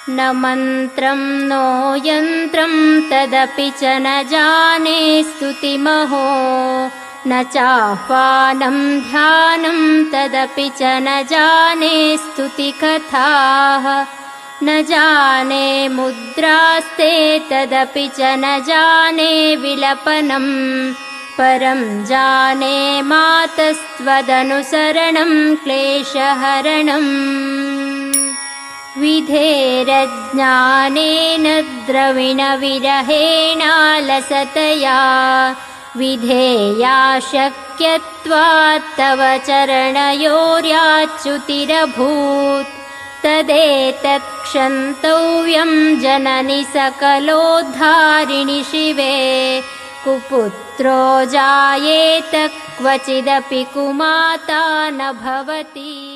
न मन्त्रं नो यन्त्रं तदपि च न जाने स्तुतिमहो न चाह्वानं ध्यानं तदपि च न जाने स्तुतिकथाः न जाने मुद्रास्ते तदपि च न जाने विलपनं परं जाने मातस्त्वदनुसरणं क्लेशहरणम् विधेरज्ञानेन द्रविणविरहेणालसतया विधेया शक्यत्वात् तव चरणयोर्याच्युतिरभूत् तदेतत् क्षन्तव्यं जननि सकलोद्धारिणि शिवे कुपुत्रो जायेत क्वचिदपि कुमाता न भवति।